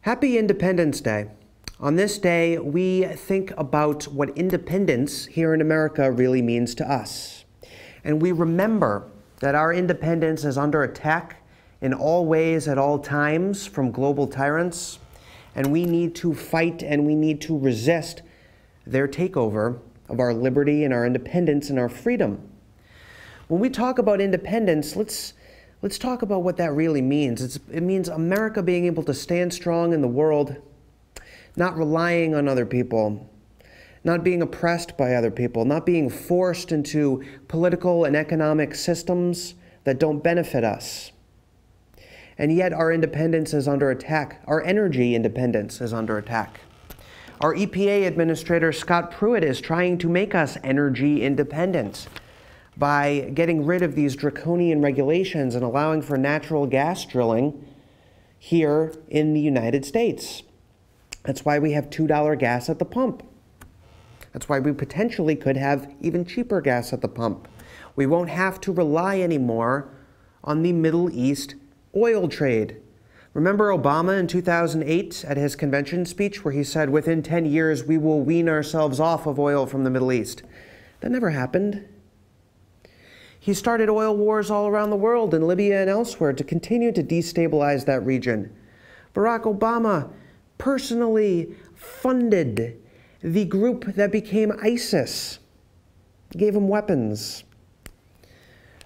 Happy Independence Day. On this day, we think about what independence here in America really means to us. And we remember that our independence is under attack in all ways at all times from global tyrants. And we need to fight and we need to resist their takeover of our liberty and our independence and our freedom. When we talk about independence, let's talk about what that really means. It means America being able to stand strong in the world, not relying on other people, not being oppressed by other people, not being forced into political and economic systems that don't benefit us. And yet our independence is under attack. Our energy independence is under attack. Our EPA Administrator, Scott Pruitt, is trying to make us energy independent by getting rid of these draconian regulations and allowing for natural gas drilling here in the United States. That's why we have $2 gas at the pump. That's why we potentially could have even cheaper gas at the pump. We won't have to rely anymore on the Middle East oil trade. Remember Obama in 2008 at his convention speech where he said, within 10 years, we will wean ourselves off of oil from the Middle East. That never happened. He started oil wars all around the world in Libya and elsewhere to continue to destabilize that region. Barack Obama personally funded the group that became ISIS, gave them weapons.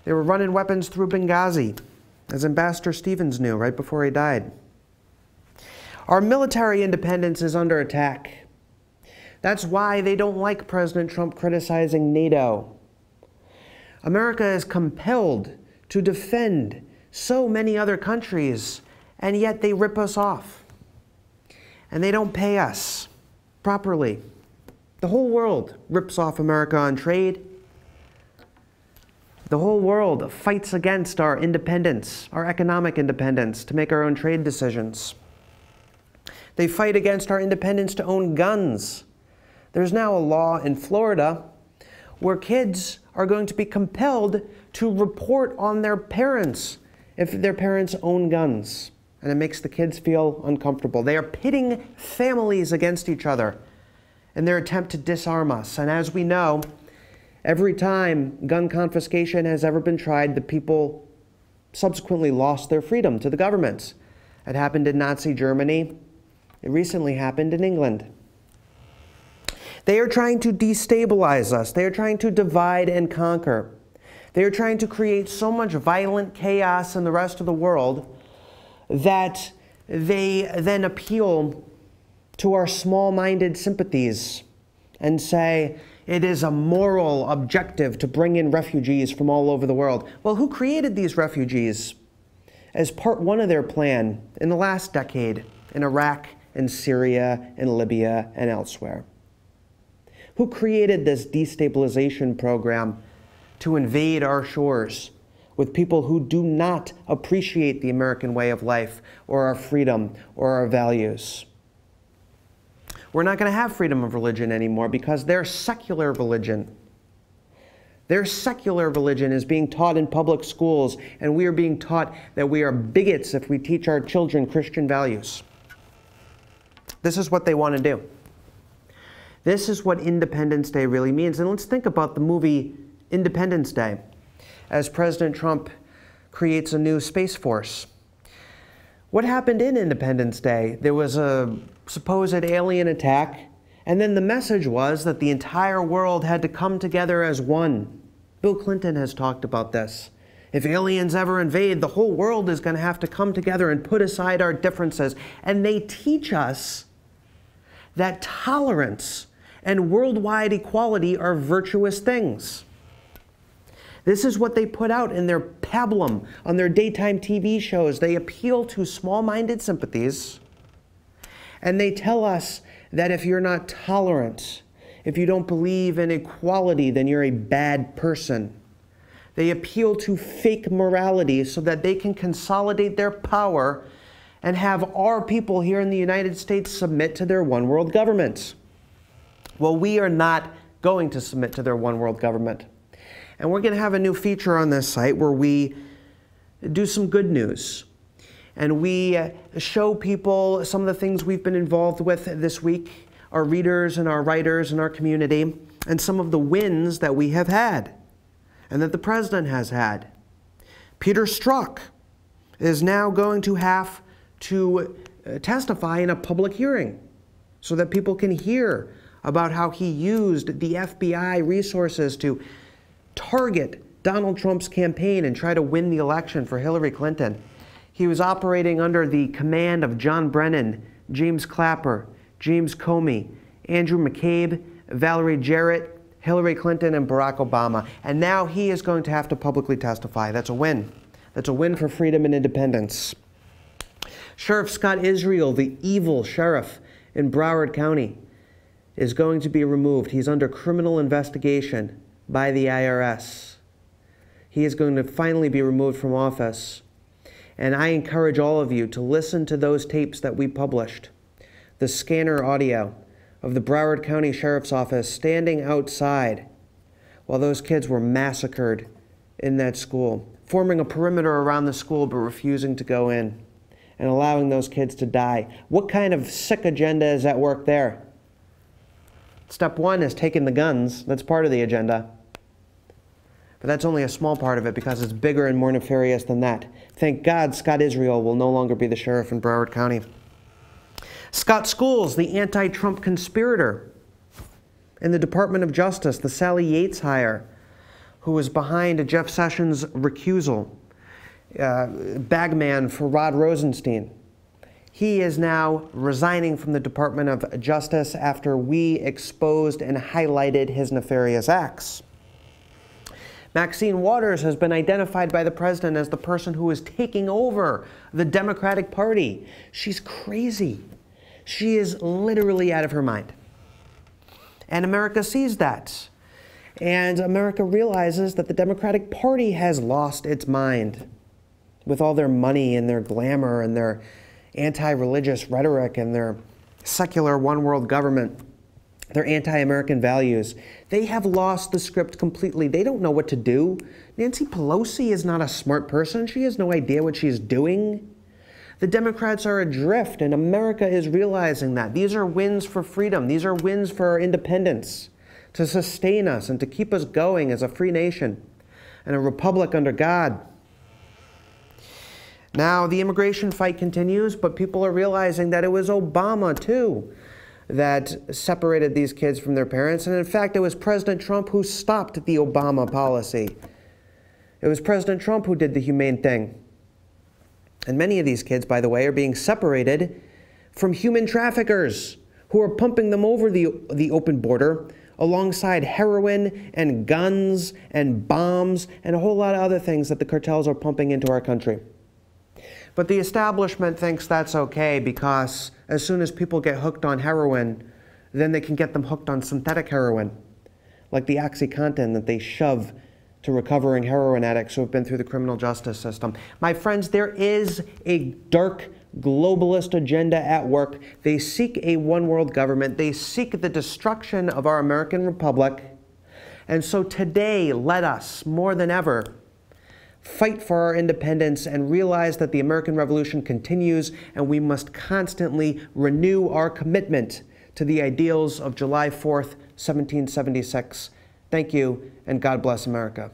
They were running weapons through Benghazi, as Ambassador Stevens knew right before he died. Our military independence is under attack. That's why they don't like President Trump criticizing NATO. America is compelled to defend so many other countries, and yet they rip us off. And they don't pay us properly. The whole world rips off America on trade. The whole world fights against our independence, our economic independence, to make our own trade decisions. They fight against our independence to own guns. There's now a law in Florida where kids are going to be compelled to report on their parents if their parents own guns. And it makes the kids feel uncomfortable. They are pitting families against each other in their attempt to disarm us. And as we know, every time gun confiscation has ever been tried, the people subsequently lost their freedom to the governments. It happened in Nazi Germany. It recently happened in England. They are trying to destabilize us. They are trying to divide and conquer. They are trying to create so much violent chaos in the rest of the world that they then appeal to our small-minded sympathies and say, it is a moral objective to bring in refugees from all over the world. Well, who created these refugees as part one of their plan in the last decade in Iraq and Syria and Libya and elsewhere? Who created this destabilization program to invade our shores with people who do not appreciate the American way of life or our freedom or our values? We're not going to have freedom of religion anymore because their secular religion, is being taught in public schools, and we are being taught that we are bigots if we teach our children Christian values. This is what they want to do. This is what Independence Day really means. And let's think about the movie Independence Day as President Trump creates a new Space Force. What happened in Independence Day? There was a supposed alien attack, and then the message was that the entire world had to come together as one. Bill Clinton has talked about this. If aliens ever invade, the whole world is going to have to come together and put aside our differences. And they teach us that tolerance and worldwide equality are virtuous things. This is what they put out in their pablum on their daytime TV shows. They appeal to small-minded sympathies, and they tell us that if you're not tolerant, if you don't believe in equality, then you're a bad person. They appeal to fake morality so that they can consolidate their power and have our people here in the United States submit to their one-world government. Well, we are not going to submit to their one-world government. And we're going to have a new feature on this site where we do some good news. And we show people some of the things we've been involved with this week, our readers and our writers in our community, and some of the wins that we have had and that the president has had. Peter Strzok is now going to have to testify in a public hearing so that people can hear about how he used the FBI resources to target Donald Trump's campaign and try to win the election for Hillary Clinton. He was operating under the command of John Brennan, James Clapper, James Comey, Andrew McCabe, Valerie Jarrett, Hillary Clinton, and Barack Obama. And now he is going to have to publicly testify. That's a win. That's a win for freedom and independence. Sheriff Scott Israel, the evil sheriff in Broward County, is going to be removed. He's under criminal investigation by the IRS. He is going to finally be removed from office. And I encourage all of you to listen to those tapes that we published. The scanner audio of the Broward County Sheriff's Office standing outside while those kids were massacred in that school, forming a perimeter around the school but refusing to go in and allowing those kids to die. What kind of sick agenda is at work there? Step one is taking the guns. That's part of the agenda. But that's only a small part of it because it's bigger and more nefarious than that. Thank God Scott Israel will no longer be the sheriff in Broward County. Scott Schools, the anti-Trump conspirator in the Department of Justice, the Sally Yates hire, who was behind Jeff Sessions' recusal, bagman for Rod Rosenstein. He is now resigning from the Department of Justice after we exposed and highlighted his nefarious acts. Maxine Waters has been identified by the president as the person who is taking over the Democratic Party. She's crazy. She is literally out of her mind. And America sees that. And America realizes that the Democratic Party has lost its mind with all their money and their glamour and their anti-religious rhetoric and their secular one-world government, their anti-American values. They have lost the script completely. They don't know what to do. Nancy Pelosi is not a smart person. She has no idea what she's doing. The Democrats are adrift, and America is realizing that. These are wins for freedom. These are wins for our independence, to sustain us and to keep us going as a free nation and a republic under God. Now, the immigration fight continues, but people are realizing that it was Obama, too, that separated these kids from their parents. And in fact, it was President Trump who stopped the Obama policy. It was President Trump who did the humane thing. And many of these kids, by the way, are being separated from human traffickers who are pumping them over the open border alongside heroin and guns and bombs and a whole lot of other things that the cartels are pumping into our country. But the establishment thinks that's okay because as soon as people get hooked on heroin, then they can get them hooked on synthetic heroin, like the OxyContin that they shove to recovering heroin addicts who have been through the criminal justice system. My friends, there is a dark globalist agenda at work. They seek a one-world government. They seek the destruction of our American republic. And so today, let us, more than ever, fight for our independence and realize that the American Revolution continues and we must constantly renew our commitment to the ideals of July 4th, 1776. Thank you, and God bless America.